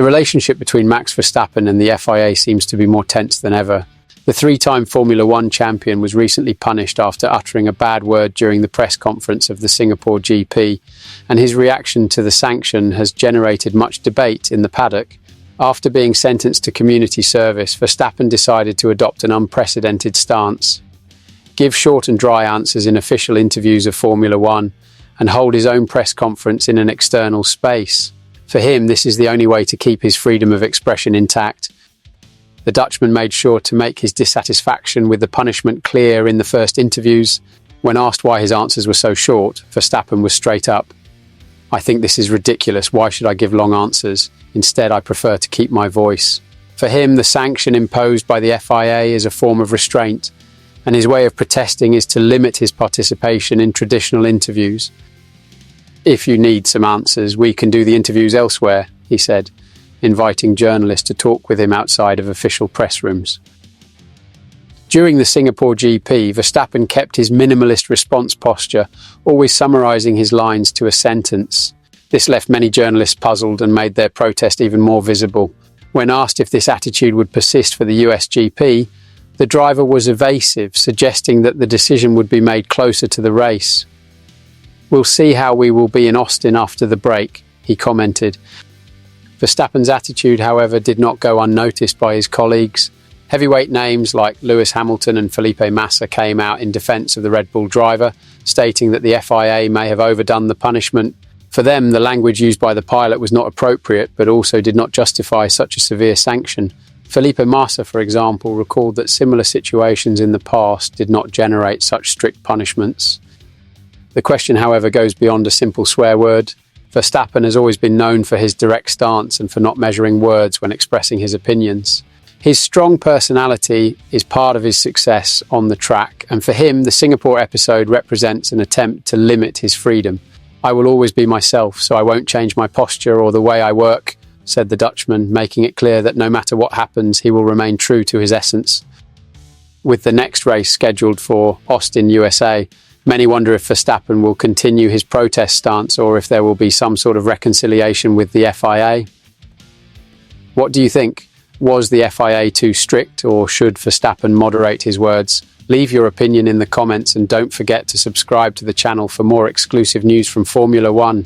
The relationship between Max Verstappen and the FIA seems to be more tense than ever. The three-time Formula One champion was recently punished after uttering a bad word during the press conference of the Singapore GP, and his reaction to the sanction has generated much debate in the paddock. After being sentenced to community service, Verstappen decided to adopt an unprecedented stance, give short and dry answers in official interviews of Formula One, and hold his own press conference in an external space. For him, this is the only way to keep his freedom of expression intact. The Dutchman made sure to make his dissatisfaction with the punishment clear in the first interviews. When asked why his answers were so short, Verstappen was straight up. "I think this is ridiculous. Why should I give long answers? Instead, I prefer to keep my voice." For him, the sanction imposed by the FIA is a form of restraint, and his way of protesting is to limit his participation in traditional interviews. "If you need some answers, we can do the interviews elsewhere," he said, inviting journalists to talk with him outside of official press rooms. During the Singapore GP, Verstappen kept his minimalist response posture, always summarizing his lines to a sentence. This left many journalists puzzled and made their protest even more visible. When asked if this attitude would persist for the US GP, the driver was evasive, suggesting that the decision would be made closer to the race. "We'll see how we will be in Austin after the break," he commented. Verstappen's attitude, however, did not go unnoticed by his colleagues. Heavyweight names like Lewis Hamilton and Felipe Massa came out in defence of the Red Bull driver, stating that the FIA may have overdone the punishment. For them, the language used by the pilot was not appropriate, but also did not justify such a severe sanction. Felipe Massa, for example, recalled that similar situations in the past did not generate such strict punishments. The question, however, goes beyond a simple swear word. Verstappen has always been known for his direct stance and for not measuring words when expressing his opinions. His strong personality is part of his success on the track, and for him, the Singapore episode represents an attempt to limit his freedom. "I will always be myself, so I won't change my posture or the way I work," said the Dutchman, making it clear that no matter what happens, he will remain true to his essence. With the next race scheduled for Austin, USA, many wonder if Verstappen will continue his protest stance or if there will be some sort of reconciliation with the FIA. What do you think? Was the FIA too strict, or should Verstappen moderate his words? Leave your opinion in the comments and don't forget to subscribe to the channel for more exclusive news from Formula One.